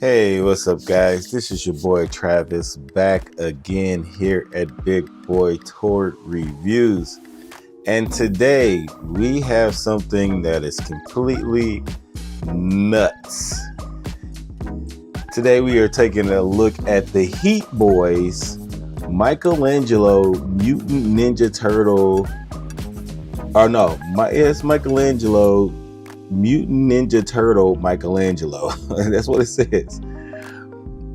Hey, what's up, guys? This is your boy Travis back again here at Big Boy Tour Reviews. And today we have something that is completely nuts. Today we are taking a look at the Heatboys Michelangelo Mutant Ninja Turtle. It's Michelangelo Mutant Ninja Turtle Michelangelo. That's what it says.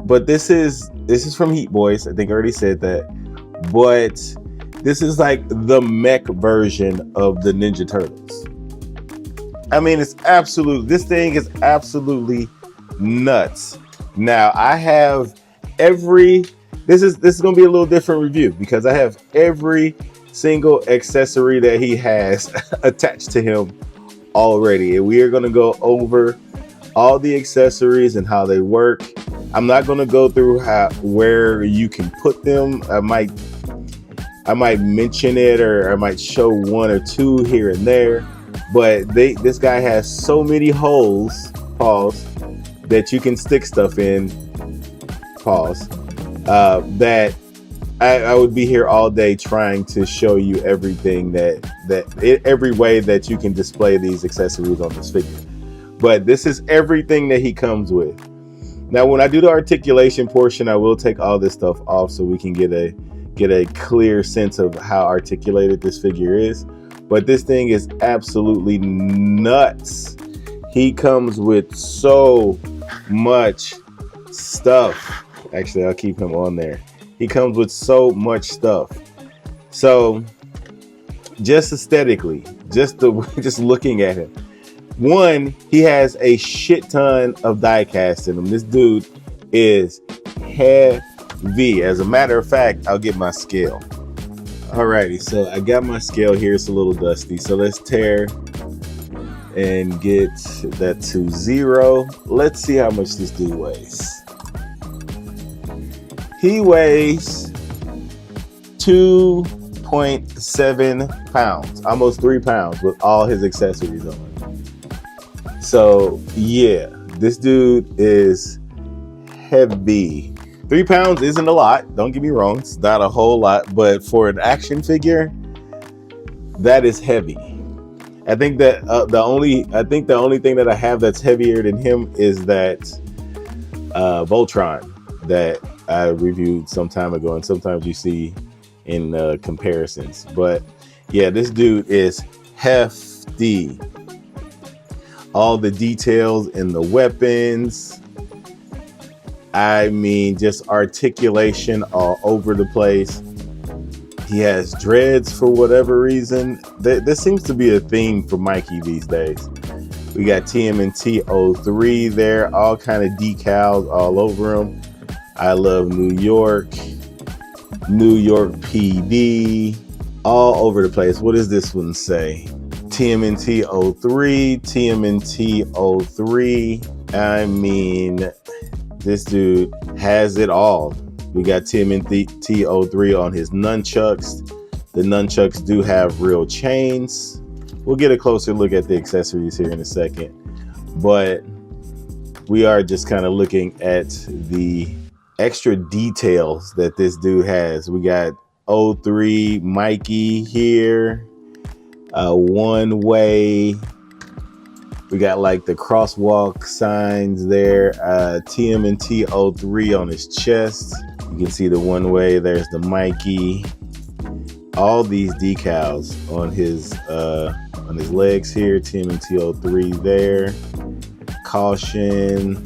But this is from Heatboys. I think I already said that. But this is like the mech version of the Ninja Turtles. I mean, this thing is absolutely nuts. Now I have this is gonna be a little different review because I have every single accessory that he has attached to him already, and we are going to go over all the accessories and how they work. I'm not going to go through where you can put them. I might mention it, or I might show one or two here and there, but this guy has so many holes, pause, that you can stick stuff in, pause, that I would be here all day trying to show you everything every way that you can display these accessories on this figure. But this is everything that he comes with. Now, when I do the articulation portion, I will take all this stuff off so we can get a clear sense of how articulated this figure is. But this thing is absolutely nuts. He comes with so much stuff. Actually, I'll keep him on there. He comes with so much stuff. So just aesthetically, just looking at him, one, he has a shit ton of die cast in him. This dude is heavy. As a matter of fact, I'll get my scale. Alrighty, so I got my scale here. It's a little dusty. So let's tear and get that to 0. Let's see how much this dude weighs. He weighs 2.7 pounds, almost 3 pounds with all his accessories on. So yeah, this dude is heavy. 3 pounds isn't a lot, don't get me wrong, it's not a whole lot, but for an action figure, that is heavy. I think that the only thing that I have that's heavier than him is that Voltron that I reviewed some time ago, and sometimes you see in comparisons. But yeah, this dude is hefty. All the details in the weapons, I mean, just articulation all over the place. He has dreads for whatever reason. There seems to be a theme for Mikey these days. We got TMNT 03 there, all kind of decals all over him. I love New York PD, all over the place. What does this one say? TMNT 03. I mean, this dude has it all. We got TMNT 03 on his nunchucks. The nunchucks do have real chains. We'll get a closer look at the accessories here in a second. But we are just kind of looking at the extra details that this dude has. We got 03 Mikey here, one way. We got like the crosswalk signs there. TMNT 03 on his chest. You can see the one way. There's the Mikey. All these decals on his legs here. TMNT 03 there. Caution.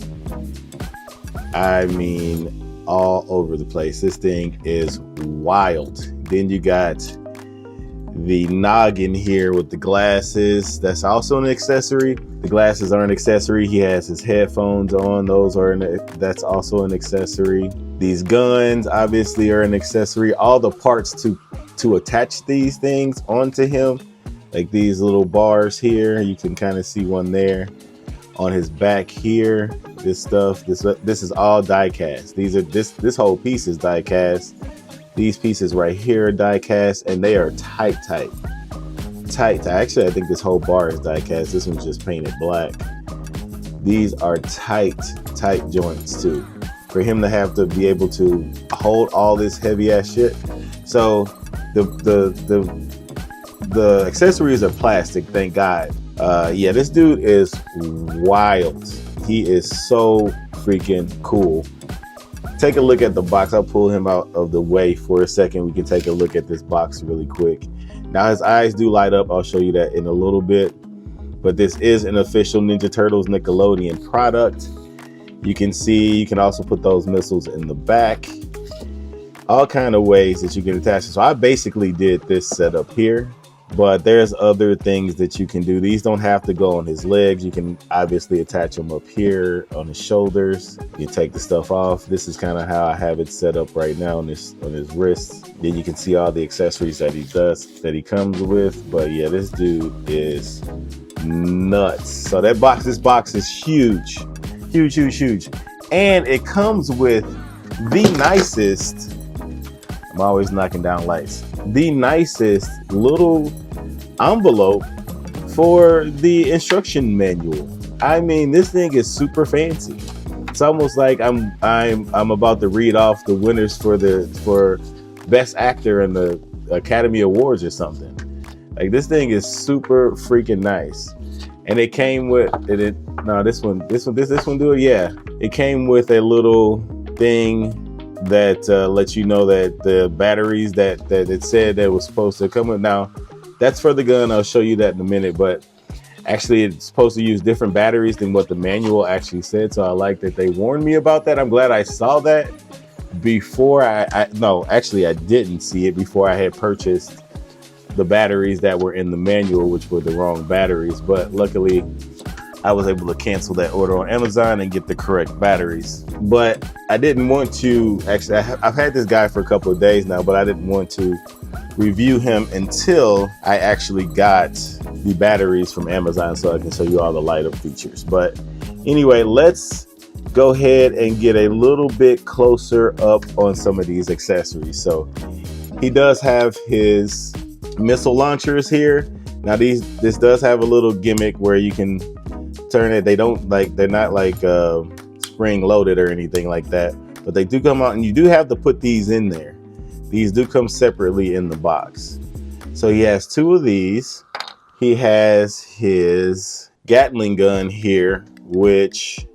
I mean, all over the place. This thing is wild. Then you got the noggin here with the glasses. That's also an accessory. The glasses are an accessory. He has his headphones on. That's also an accessory. These guns obviously are an accessory. All the parts to attach these things onto him, like these little bars here. You can kind of see one there on his back here. This is all die cast. This whole piece is die cast. These pieces right here are die cast, and they are tight. Actually, I think this whole bar is die cast. This one's just painted black. These are tight tight joints too. For him to have to be able to hold all this heavy ass shit. So the accessories are plastic, thank God. Yeah, this dude is wild. He is so freaking cool. Take a look at the box. I'll pull him out of the way for a second. We can take a look at this box really quick. Now his eyes do light up. I'll show you that in a little bit. But this is an official Ninja Turtles Nickelodeon product. You can see, you can also put those missiles in the back. All kind of ways that you can attach it. So I basically did this setup here, but there's other things that you can do. These don't have to go on his legs. You can obviously attach them up here on his shoulders. You take the stuff off. This is kind of how I have it set up right now on his wrists. Then you can see all the accessories that he comes with. But yeah, this dude is nuts. So this box is huge. Huge. And it comes with the nicest, I'm always knocking down lights, the nicest little envelope for the instruction manual. I mean, this thing is super fancy. It's almost like I'm about to read off the winners for best actor in the Academy Awards or something. Like, this thing is super freaking nice. And it came with this one do it. Yeah, it came with a little thing that lets you know that the batteries that it said that was supposed to come with. Now, that's for the gun. I'll show you that in a minute. But actually, it's supposed to use different batteries than what the manual actually said. So I like that they warned me about that. I'm glad I saw that before actually I didn't see it before I had purchased the batteries that were in the manual, which were the wrong batteries. But luckily I was able to cancel that order on Amazon and get the correct batteries. But I didn't want to, actually, I've had this guy for a couple of days now, but I didn't want to review him until I actually got the batteries from Amazon so I can show you all the light up features. But anyway, let's go ahead and get a little bit closer up on some of these accessories. So he does have his missile launchers here. Now this does have a little gimmick where you can turn it. They're not like spring loaded or anything like that, but they do come out, and you do have to put these in there. These do come separately in the box. So he has two of these. He has his Gatling gun here, which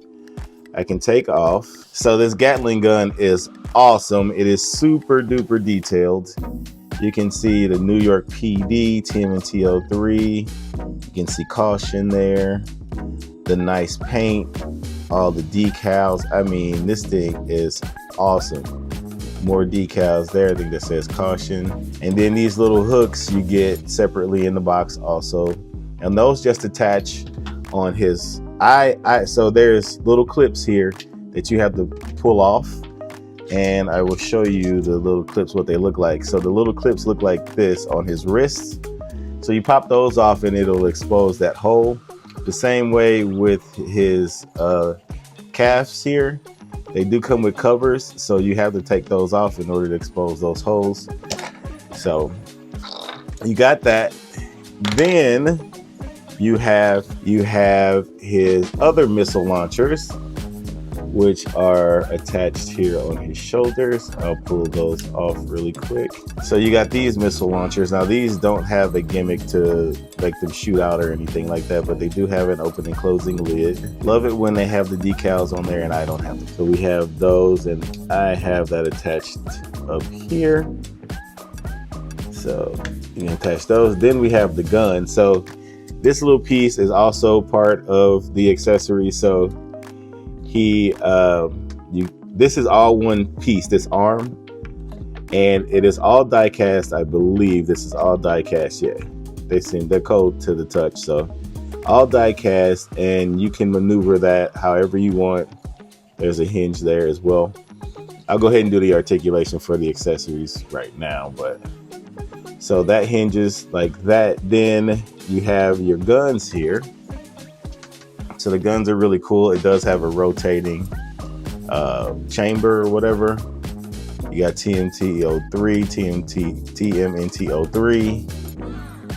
I can take off. So this Gatling gun is awesome. It is super duper detailed. You can see the New York PD, TMNT 03. You can see caution there, the nice paint, all the decals. I mean, this thing is awesome. More decals there, I think that says caution. And then these little hooks you get separately in the box also. And those just attach on his so there's little clips here that you have to pull off. And I will show you the little clips, what they look like. So the little clips look like this on his wrists. So you pop those off and it'll expose that hole. The same way with his calves here. They do come with covers, so you have to take those off in order to expose those holes. So you got that. Then you have his other missile launchers, which are attached here on his shoulders. I'll pull those off really quick. So you got these missile launchers. Now these don't have a gimmick to make them shoot out or anything like that, but they do have an open and closing lid. Love it when they have the decals on there and I don't have them. So we have those, and I have that attached up here. So you can attach those. Then we have the gun. So this little piece is also part of the accessory. So this is all one piece, this arm, and it is all die cast. I believe this is all die cast. Yeah, they're cold to the touch. So all die cast, and you can maneuver that however you want. There's a hinge there as well. I'll go ahead and do the articulation for the accessories right now, but so that hinges like that. Then you have your guns here. So the guns are really cool. It does have a rotating chamber or whatever. You got TMNT 03, TMNT 03.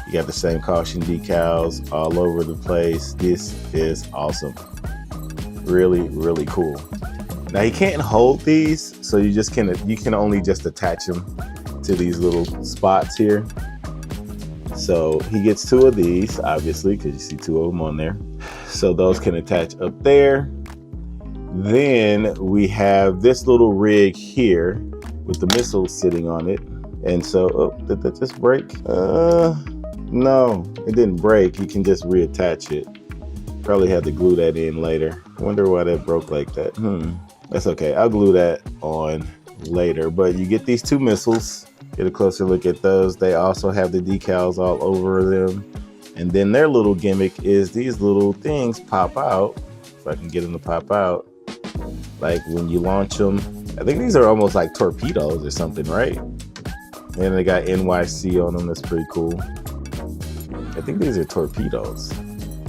You got the same caution decals all over the place. This is awesome. really, really cool. Now he can't hold these, so you can only just attach them to these little spots here. So he gets 2 of these, obviously, because you see 2 of them on there. So those can attach up there. Then we have this little rig here with the missile sitting on it. And so, oh, did that just break? No, it didn't break. You can just reattach it. Probably had to glue that in later. I wonder why that broke like that. That's okay. I'll glue that on later. But you get these 2 missiles. Get a closer look at those. They also have the decals all over them. And then their little gimmick is these little things pop out. If I can get them to pop out. Like when you launch them. I think these are almost like torpedoes or something, right? And they got NYC on them. That's pretty cool. I think these are torpedoes.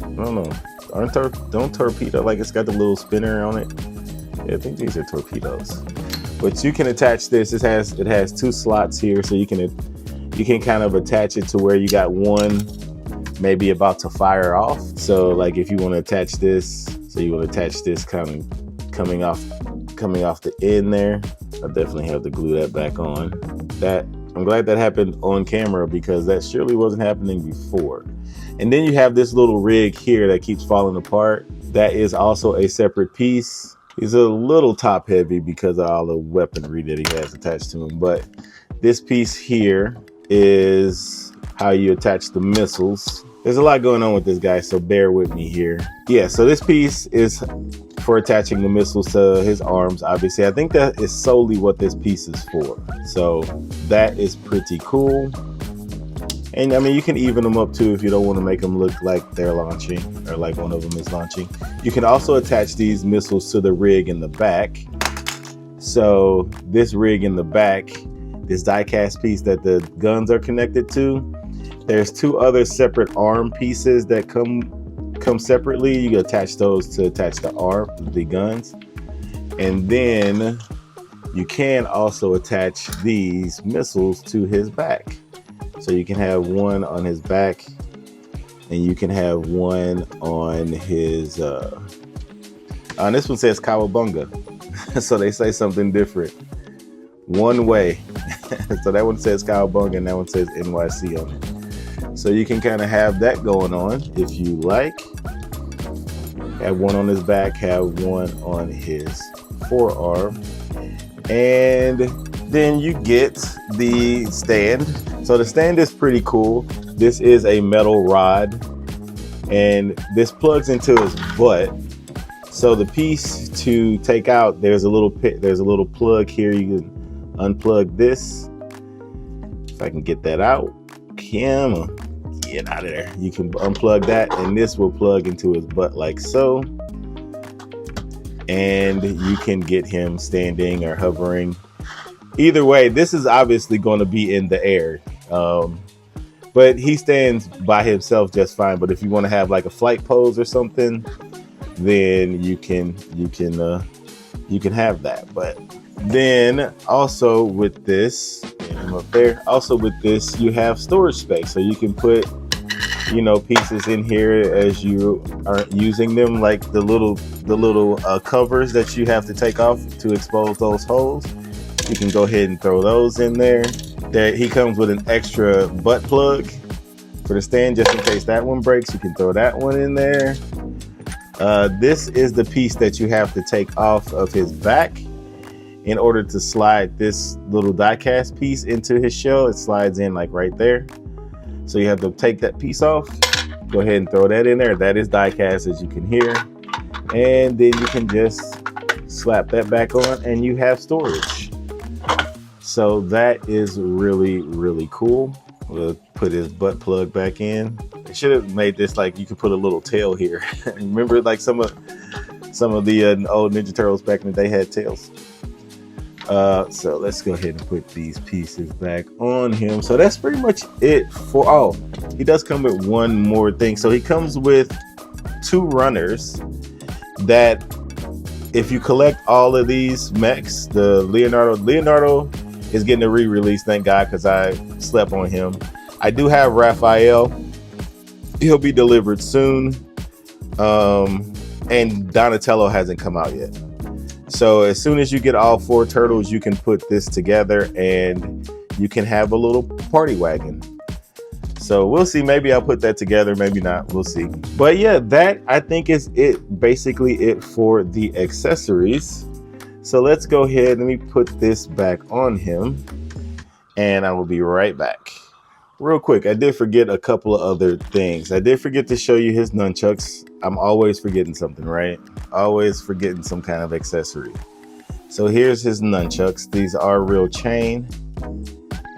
I don't know. Don't torpedo, like it's got the little spinner on it. Yeah, I think these are torpedoes. But you can attach this. It has 2 slots here, so you can kind of attach it to where you got one maybe about to fire off. So like if you want to attach this, so you want to attach this kind of coming off the end there. I definitely have to glue that back on. I'm glad that happened on camera because that surely wasn't happening before. And then you have this little rig here that keeps falling apart. That is also a separate piece. He's a little top heavy because of all the weaponry that he has attached to him. But this piece here is how you attach the missiles. There's a lot going on with this guy, so bear with me here. Yeah, so this piece is for attaching the missiles to his arms, obviously. I think that is solely what this piece is for. So that is pretty cool. And I mean, you can even them up too if you don't want to make them look like they're launching or like one of them is launching. You can also attach these missiles to the rig in the back. So this rig in the back, this die-cast piece that the guns are connected to, there's 2 other separate arm pieces that come separately. You can attach those to attach the guns. And then you can also attach these missiles to his back. So you can have one on his back and you can have one on his, on this one says Cowabunga. So they say something different. One way. So that one says Cowabunga and that one says NYC on it. So you can kind of have that going on if you like. Have one on his back, have one on his forearm. And then you get the stand. So the stand is pretty cool. This is a metal rod and this plugs into his butt. So the piece to take out, there's a little plug here. You can unplug this. If I can get that out, come on, get out of there. You can unplug that and this will plug into his butt like so. And you can get him standing or hovering. Either way, this is obviously going to be in the air. But he stands by himself just fine. But if you want to have like a flight pose or something, then you can have that. But then also with this, up there, also with this, you have storage space. So you can put, pieces in here as you are using them, like the little covers that you have to take off to expose those holes. You can go ahead and throw those in there. He comes with an extra butt plug for the stand, just in case that one breaks. You can throw that one in there. This is the piece that you have to take off of his back in order to slide this little die-cast piece into his shell. It slides in like right there. So you have to take that piece off. Go ahead and throw that in there. That is die-cast, as you can hear. And then you can just slap that back on and you have storage. So that is really, really cool. We'll put his butt plug back in. They should have made this like you could put a little tail here. Remember, like some of the old Ninja Turtles back in the day had tails. So let's go ahead and put these pieces back on him. So that's pretty much it for. Oh, he does come with one more thing. So he comes with 2 runners that, if you collect all of these mechs, the Leonardo is getting a re-release, thank God, because I slept on him. I do have Raphael. He'll be delivered soon. and Donatello hasn't come out yet. So as soon as you get all 4 turtles, you can put this together and you can have a little party wagon. So we'll see. Maybe I'll put that together, maybe not. We'll see. But yeah, that I think is it. Basically it for the accessories. So let's go ahead. Let me put this back on him and I will be right back. Real quick, I did forget a couple of other things. I did forget to show you his nunchucks. I'm always forgetting something, right? Always forgetting some kind of accessory. So here's his nunchucks. These are real chain.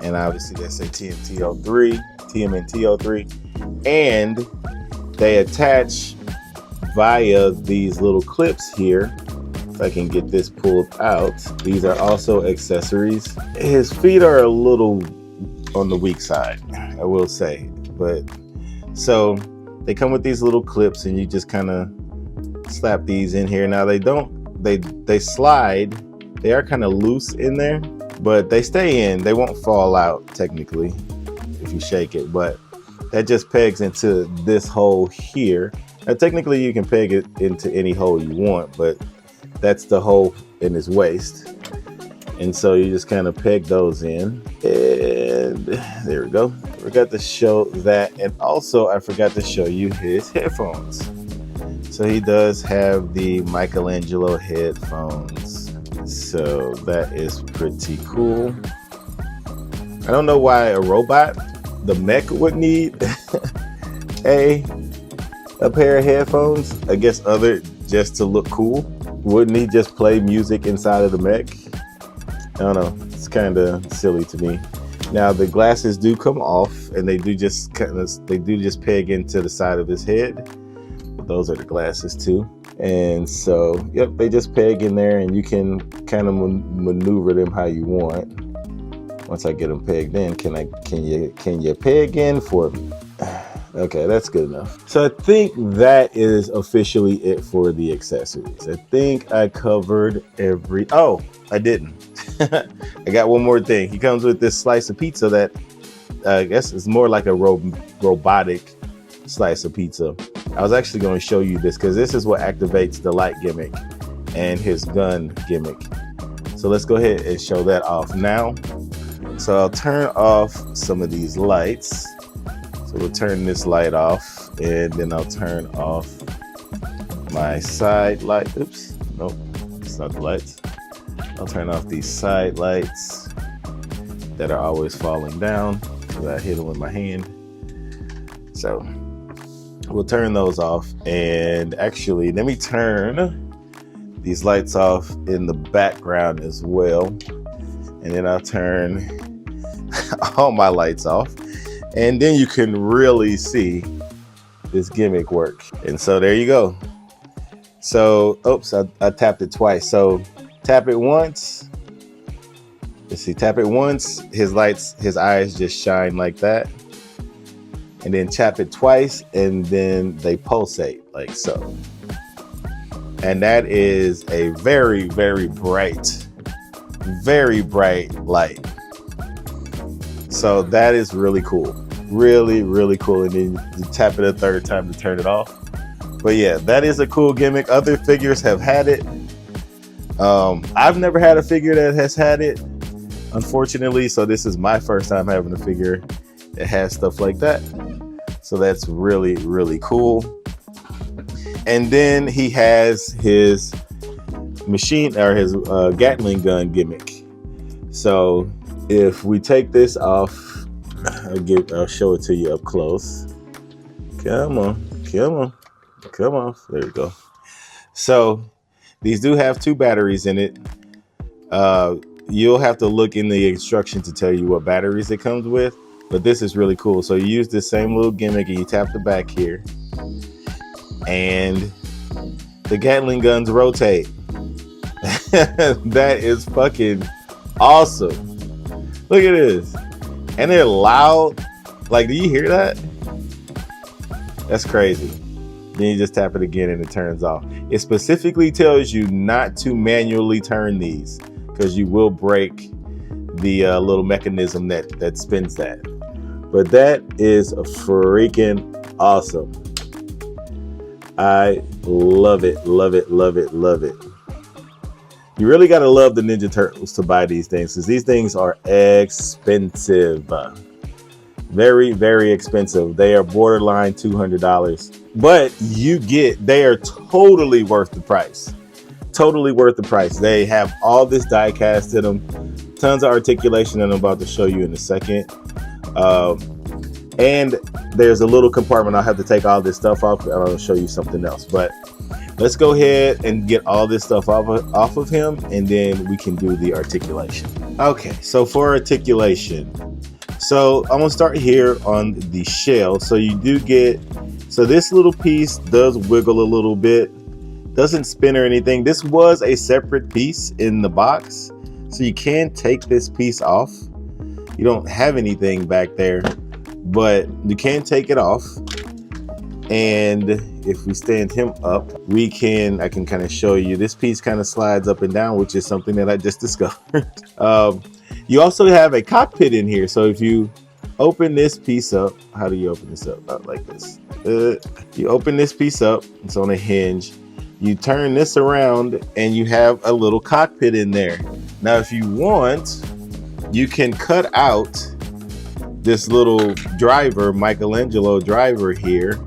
And obviously they say TMNT 03. And they attach via these little clips here. If I can get this pulled out. These are also accessories. His feet are a little on the weak side, I will say. But so they come with these little clips and you just kind of slap these in here. Now they slide. They are kind of loose in there, but they stay in. They won't fall out technically if you shake it, but that just pegs into this hole here. Now technically you can peg it into any hole you want, but that's the hole in his waist. And so you just kind of peg those in, and there we go. Forgot to show that. And also I forgot to show you his headphones. So he does have the Michelangelo headphones. So that is pretty cool. I don't know why a robot, the mech, would need a pair of headphones. I guess other just to look cool. Wouldn't he just play music inside of the mech? I don't know. It's kind of silly to me. Now the glasses do come off, and they do just peg into the side of his head. But those are the glasses too. And so, yep, they just peg in there, and you can kind of maneuver them how you want. Once I get them pegged in, can you peg in for me? Okay, that's good enough. So I think that is officially it for the accessories. I think I covered every. Oh, I didn't. I got one more thing. He comes with this slice of pizza that I guess is more like a robotic slice of pizza. I was actually going to show you this because this is what activates the light gimmick and his gun gimmick. So let's go ahead and show that off now. So I'll turn off some of these lights. So we'll turn this light off, and then I'll turn off my side light. Oops, nope, it's not the lights. I'll turn off these side lights that are always falling down because I hit them with my hand. So we'll turn those off, and actually let me turn these lights off in the background as well. And then I'll turn all my lights off. And then you can really see this gimmick work. And so there you go. So, oops, I tapped it twice. So tap it once. Let's see, tap it once. His eyes just shine like that. And then tap it twice, and then they pulsate like so. And that is a very, very bright light. So that is really cool. Really, really cool. And then you tap it a third time to turn it off. But yeah, that is a cool gimmick. Other figures have had it. I've never had a figure that has had it, unfortunately. So this is my first time having a figure that has stuff like that. So that's really, really cool. And then he has his machine, or his Gatling gun gimmick. So if we take this off, I'll show it to you up close. Come on. There we go. So these do have 2 batteries in it. You'll have to look in the instruction to tell you what batteries it comes with, but this is really cool. So you use this same little gimmick and you tap the back here, and the Gatling guns rotate. That is fucking awesome. Look at this. And they're loud. Like, do you hear that? That's crazy. Then you just tap it again and it turns off. It specifically tells you not to manually turn these because you will break the little mechanism that spins that. But that is freaking awesome. I Love it, love it, love it, love it. You really got to love the Ninja Turtles to buy these things, because these things are expensive. Very, very expensive. They are borderline $200, but they are totally worth the price. Totally worth the price. They have all this die cast in them, tons of articulation that I'm about to show you in a second. And there's a little compartment. I'll have to take all this stuff off and I'll show you something else. But let's go ahead and get all this stuff off of him, and then we can do the articulation. Okay, so for articulation, so I'm gonna start here on the shell. So you do get, so this little piece does wiggle a little bit, doesn't spin or anything. This was a separate piece in the box, so you can take this piece off. You don't have anything back there, but you can take it off. And if we stand him up, I can kind of show you, this piece kind of slides up and down, which is something that I just discovered. You also have a cockpit in here. So if you open this piece up, how do you open this up? Like this. You open this piece up, it's on a hinge. You turn this around and you have a little cockpit in there. Now, if you want, you can cut out this little driver, Michelangelo driver here.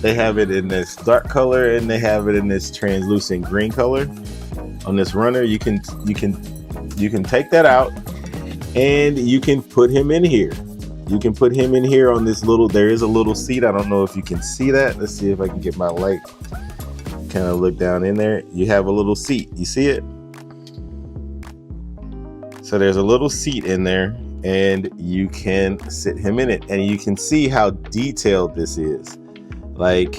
They have it in this dark color and they have it in this translucent green color. On this runner, you can take that out and you can put him in here. You can put him in here on this little, there is a little seat. I don't know if you can see that. Let's see if I can get my light, kind of look down in there. You have a little seat, you see it? So there's a little seat in there and you can sit him in it, and you can see how detailed this is. Like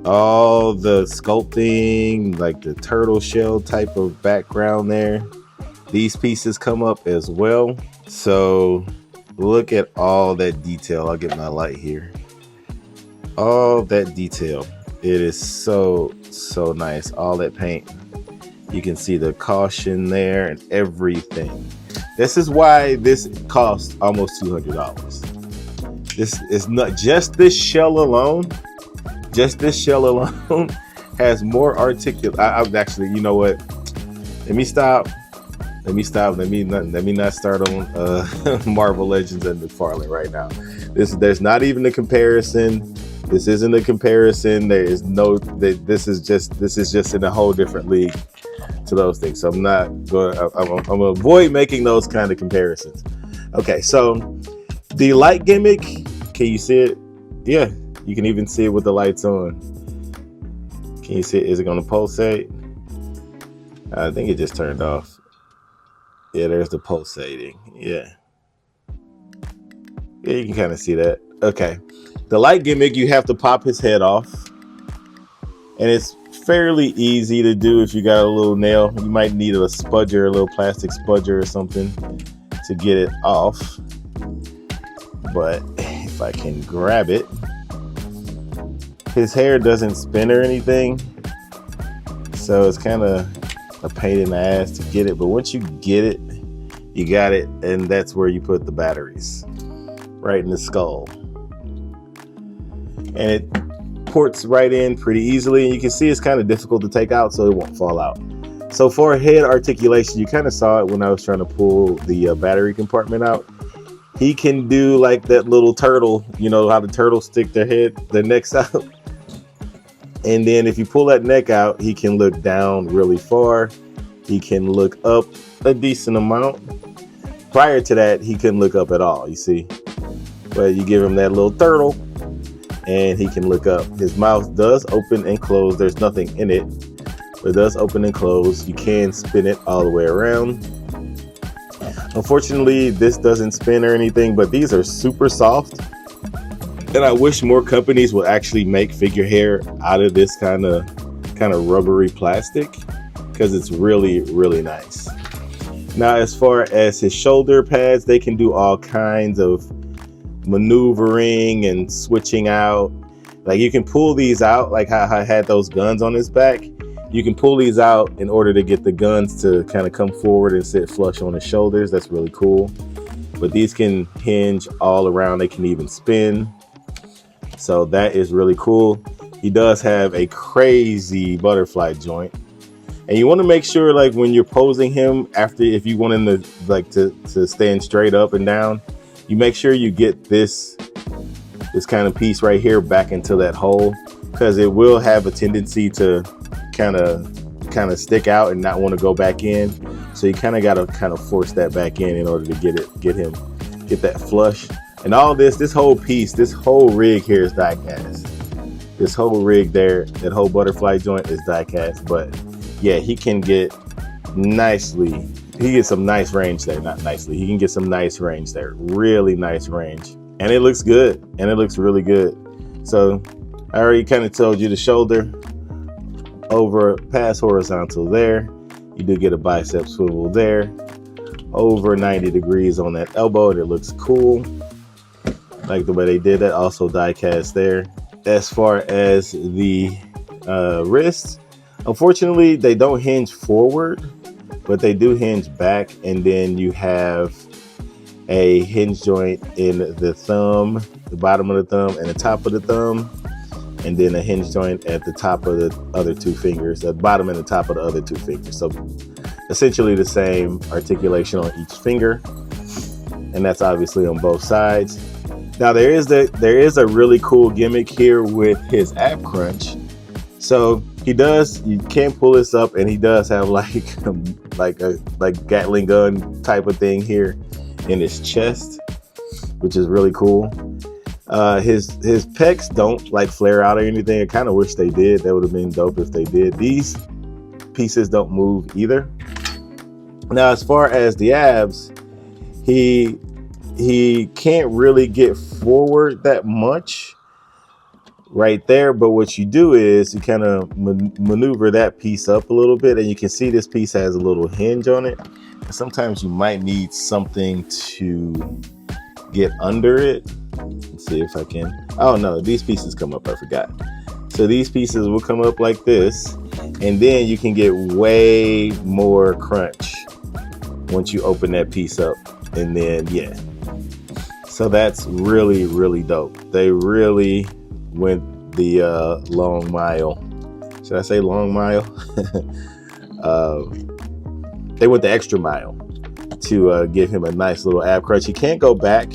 all the sculpting, like the turtle shell type of background there. These pieces come up as well. So look at all that detail. I'll get my light here. All that detail. It is so nice. All that paint. You can see the caution there and everything. This is why this costs almost $200. This is not just this shell alone. Just this shell alone has more articulate. I'm actually, you know what? Let me stop. Let me not start on Marvel Legends and McFarlane right now. There's not even a comparison. This isn't a comparison. There is no. This is just in a whole different league to those things. So I'm gonna avoid making those kind of comparisons. Okay, so the light gimmick. Can you see it? Yeah, you can even see it with the lights on. Can you see it? Is it gonna pulsate? I think it just turned off. Yeah, there's the pulsating. Yeah, you can kind of see that. Okay, the light gimmick, you have to pop his head off, and it's fairly easy to do if you got a little nail. You might need a spudger, a little plastic spudger or something to get it off. But if I can grab it, his hair doesn't spin or anything, so it's kind of a pain in the ass to get it. But once you get it, you got it, and that's where you put the batteries, right in the skull. And it ports right in pretty easily, and you can see it's kind of difficult to take out so it won't fall out. So for head articulation, you kind of saw it when I was trying to pull the battery compartment out. He can do like that little turtle, you know how the turtles stick their necks out. And then if you pull that neck out, he can look down really far. He can look up a decent amount. Prior to that, he couldn't look up at all, you see. But you give him that little turtle and he can look up. His mouth does open and close. There's nothing in it, but it does open and close. You can spin it all the way around. Unfortunately, this doesn't spin or anything, but these are super soft. And I wish more companies would actually make figure hair out of this kind of rubbery plastic, because it's really, really nice. Now, as far as his shoulder pads, they can do all kinds of maneuvering and switching out. Like you can pull these out, like how I had those guns on his back. You can pull these out in order to get the guns to kind of come forward and sit flush on his shoulders. That's really cool. But these can hinge all around. They can even spin. So that is really cool. he does have a crazy butterfly joint. And you want to make sure, like, when you're posing him, after, if you want him to like to stand straight up and down, you make sure you get this kind of piece right here back into that hole, because it will have a tendency to kind of stick out and not want to go back in. So you kind of got to kind of force that back in order to get that flush. And all this whole piece, this whole rig here is die cast. This whole rig there, that whole butterfly joint is die cast. But yeah, he can get nicely. He gets some nice range there. Not nicely. He can get some nice range there. Really nice range. And it looks good. And it looks really good. So I already kind of told you the shoulder over past horizontal there. You do get a bicep swivel there. Over 90 degrees on that elbow. It looks cool. Like the way they did that. Also die cast there. As far as the wrists, unfortunately, they don't hinge forward, but they do hinge back. And then you have a hinge joint in the thumb, the bottom of the thumb, and the top of the thumb. And then a hinge joint at the top of the other two fingers, the bottom and the top of the other two fingers. So essentially the same articulation on each finger. And that's obviously on both sides. Now there is a really cool gimmick here with his ab crunch. So you can pull this up, and he does have like Gatling gun type of thing here in his chest, which is really cool. His pecs don't like flare out or anything. I kind of wish they did. That would have been dope if they did. These pieces don't move either. Now, as far as the abs, he can't really get forward that much right there, but what you do is you kind of maneuver that piece up a little bit, and you can see this piece has a little hinge on it. And sometimes you might need something to get under it. Let's see if I can. Oh no, these pieces come up. I forgot. So these pieces will come up like this, and then you can get way more crunch once you open that piece up. And then yeah, so that's really, really dope. They really went the long mile. Should I say long mile? They went the extra mile to give him a nice little ab crunch. He can't go back.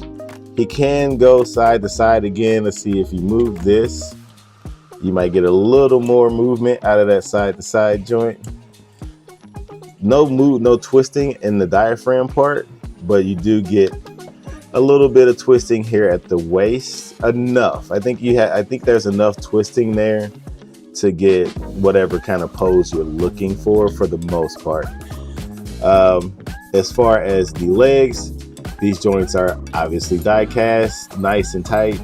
He can go side to side again. Let's see, if you move this, you might get a little more movement out of that side to side joint. No twisting in the diaphragm part, but you do get a little bit of twisting here at the waist. Enough. I think there's enough twisting there to get whatever kind of pose you're looking for the most part. As far as the legs, these joints are obviously die cast, nice and tight.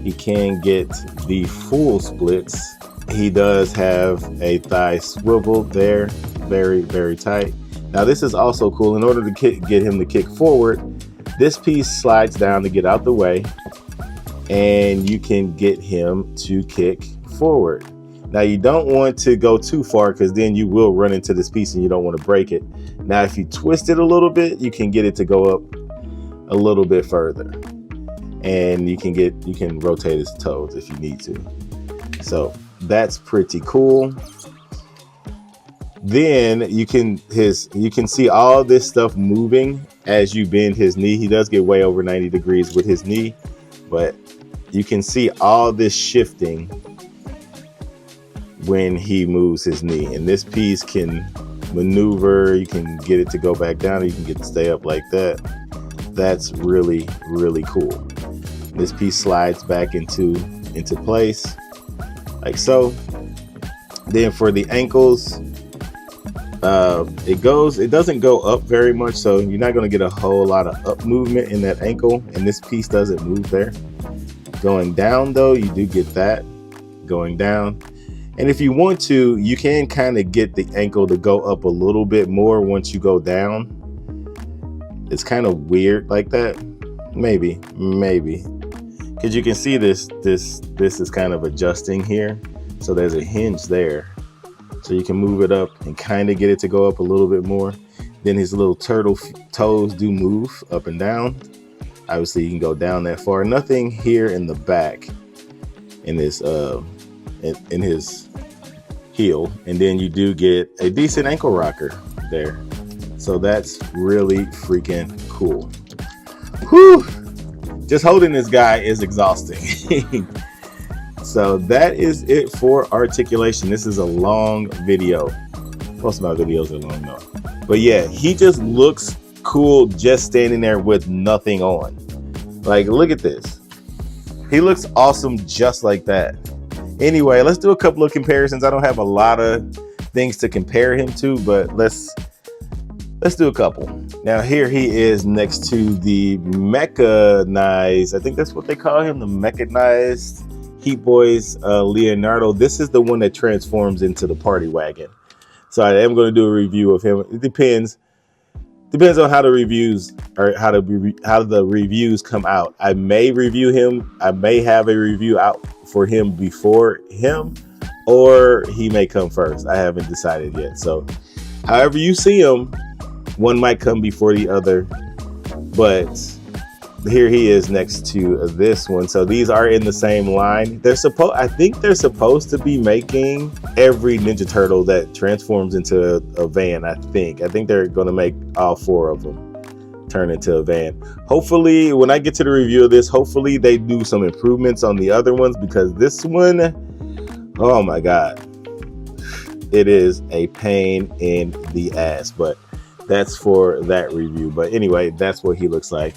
He can get the full splits. He does have a thigh swivel there, very, very tight. Now this is also cool. In order to get him to kick forward, this piece slides down to get out the way, and you can get him to kick forward. Now you don't want to go too far, because then you will run into this piece and you don't want to break it. Now if you twist it a little bit, you can get it to go up a little bit further, and you can rotate his toes if you need to. So that's pretty cool. Then you can see all this stuff moving as you bend his knee. He does get way over 90 degrees with his knee, but you can see all this shifting when he moves his knee. And this piece can maneuver. You can get it to go back down. You can get it to stay up like that. That's really, really cool. This piece slides back into place like so. Then for the ankles, it doesn't go up very much, so you're not going to get a whole lot of up movement in that ankle, and this piece doesn't move there. Going down though, you do get that going down. And if you want to, you can kind of get the ankle to go up a little bit more once you go down. It's kind of weird like that. Maybe, because you can see this is kind of adjusting here. So there's a hinge there. So you can move it up and kind of get it to go up a little bit more. Then his little turtle toes do move up and down. Obviously you can go down that far. Nothing here in the back in this in his heel, and then you do get a decent ankle rocker there. So that's really freaking cool. Whew. Just holding this guy is exhausting. So that is it for articulation. This is a long video. Most of my videos are long though. But yeah, he just looks cool just standing there with nothing on. Like, look at this. He looks awesome just like that. Anyway, let's do a couple of comparisons. I don't have a lot of things to compare him to, but let's do a couple. Now here he is next to the mechanized, I think that's what they call him, the mechanized Heatboys Leonardo. This is the one that transforms into the party wagon. So I am going to do a review of him. It depends on how the reviews how the reviews come out. I may review him. I may have a review out for him before him, or he may come first. I haven't decided yet. So however you see him, one might come before the other, but here he is next to this one. So these are in the same line. I think they're supposed to be making every Ninja Turtle that transforms into a van. I think they're going to make all 4 of them turn into a van. Hopefully, when I get to the review of this, hopefully they do some improvements on the other ones, because this one, oh my God, it is a pain in the ass. But that's for that review. But anyway, that's what he looks like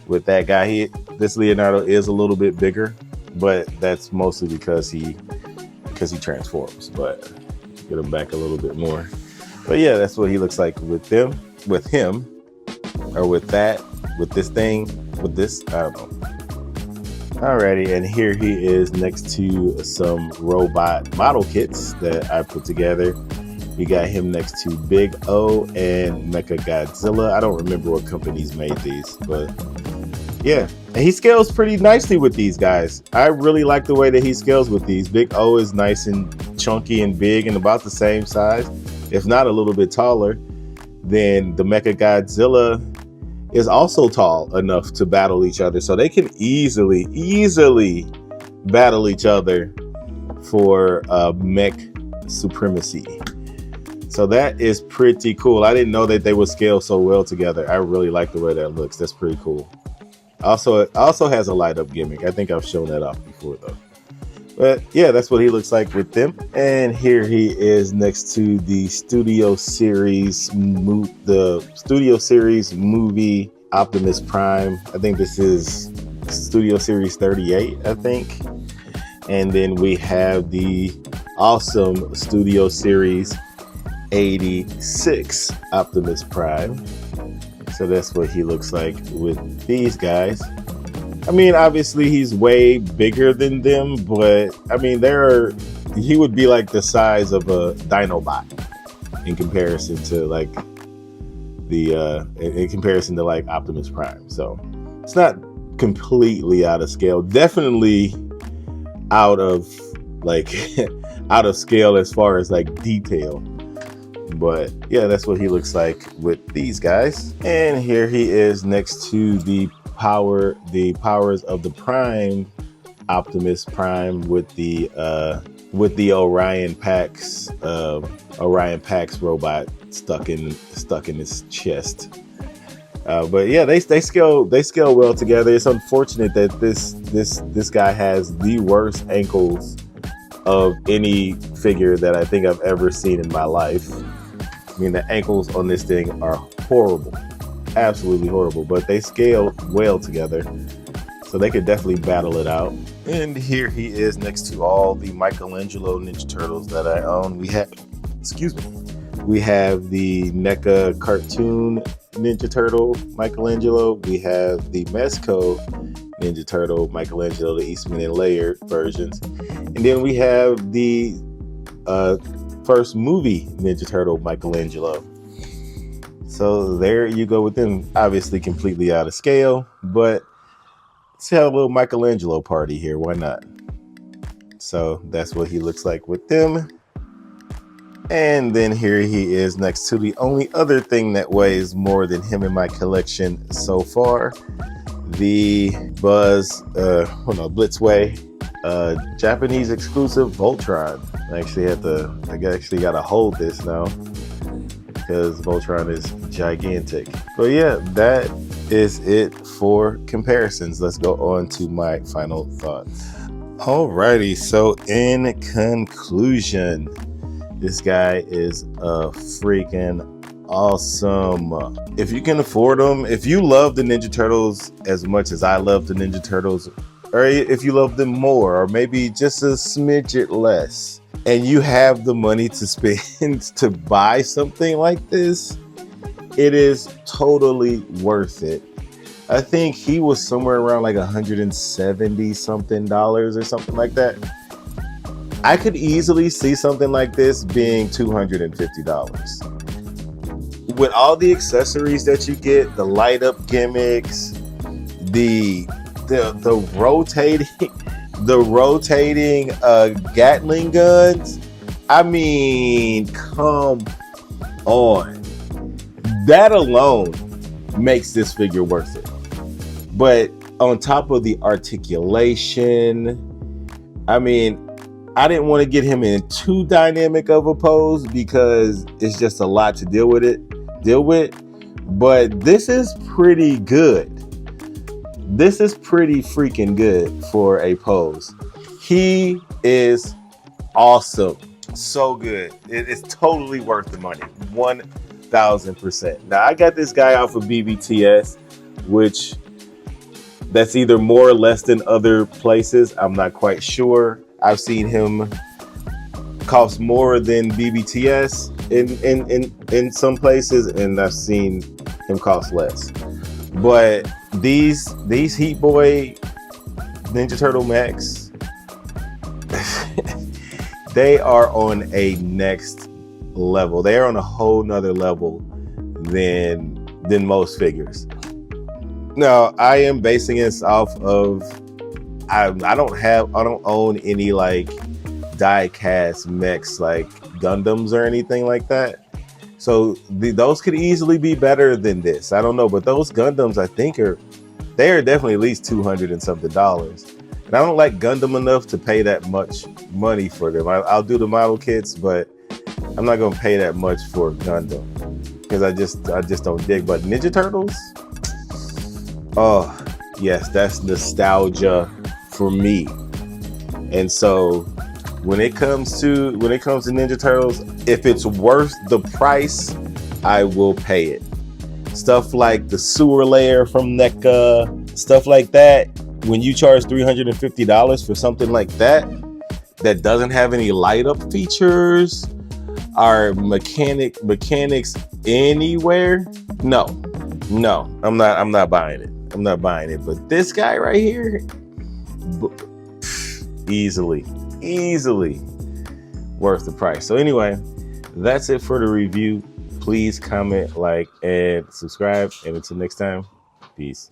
with that guy. This Leonardo is a little bit bigger, but that's mostly because he transforms. But get him back a little bit more. But yeah, that's what he looks like with him, or with this thing, with this, I don't know. Alrighty, and here he is next to some robot model kits that I put together. We got him next to Big O and Mechelangelo. I don't remember what companies made these, but yeah. And he scales pretty nicely with these guys. I really like the way that he scales with these. Big O is nice and chunky and big and about the same size, if not a little bit taller. Then the Mechelangelo is also tall enough to battle each other. So they can easily battle each other for mech supremacy. So that is pretty cool. I didn't know that they would scale so well together. I really like the way that looks. That's pretty cool. Also, it also has a light up gimmick. I think I've shown that off before though. But yeah, that's what he looks like with them. And here he is next to the Studio Series movie Optimus Prime. I think this is Studio Series 38, I think. And then we have the awesome Studio Series 86 Optimus Prime. So that's what he looks like with these guys. I mean, obviously he's way bigger than them, but I mean, he would be like the size of a Dinobot in comparison to like like Optimus Prime. So it's not completely out of scale. Definitely out of scale as far as like detail. But yeah, that's what he looks like with these guys. And here he is next to the powers of the Prime Optimus Prime with the Orion Pax robot stuck in his chest. But yeah, they scale well together. It's unfortunate that this guy has the worst ankles of any figure that I think I've ever seen in my life. I mean, the ankles on this thing are horrible, absolutely horrible, but they scale well together, so they could definitely battle it out. And here he is next to all the Michelangelo Ninja Turtles that I own. We have the NECA cartoon Ninja Turtle Michelangelo. We have the Mezco Ninja Turtle Michelangelo, the Eastman and Laird versions. And then we have the first movie Ninja Turtle Michelangelo. So there you go with them. Obviously completely out of scale, but let's have a little Michelangelo party here. Why not? So that's what he looks like with them. And then here he is next to the only other thing that weighs more than him in my collection so far, the Blitzway Japanese exclusive Voltron. I actually got to hold this now because Voltron is gigantic. But yeah, that is it for comparisons. Let's go on to my final thoughts. Alrighty, so in conclusion, this guy is a freaking awesome. If you can afford them, if you love the Ninja Turtles as much as I love the Ninja Turtles, or if you love them more, or maybe just a smidget less, and you have the money to spend to buy something like this, it is totally worth it. I think he was somewhere around like $170 something or something like that. I could easily see something like this being $250. With all the accessories that you get, the light up gimmicks, the rotating Gatling guns. I mean, come on. That alone makes this figure worth it. But on top of the articulation, I mean, I didn't want to get him in too dynamic of a pose because it's just a lot to deal with. But this is pretty good. This is pretty freaking good for a pose. He is awesome. So good. It's totally worth the money. 1000%. Now, I got this guy off of BBTS, which that's either more or less than other places. I'm not quite sure. I've seen him cost more than BBTS in some places, and I've seen him cost less. But these Heatboy Ninja Turtle mechs, they are on a next level. They are on a whole nother level than most figures. Now, I am basing this off of I don't own any like die cast mechs like Gundams or anything like that. So those could easily be better than this. I don't know, but those Gundams I think they are definitely at least $200 and something. And I don't like Gundam enough to pay that much money for them. I'll do the model kits, but I'm not gonna pay that much for Gundam because I just don't dig. But Ninja Turtles, oh yes, that's nostalgia for me. And so when it comes to Ninja Turtles, if it's worth the price, I will pay it. Stuff like the sewer layer from NECA, stuff like that, when you charge $350 for something like that doesn't have any light up features or mechanics anywhere, no, I'm not buying it. I'm not buying it. But this guy right here, easily worth the price. So anyway, that's it for the review. Please comment, like, and subscribe. And until next time, peace.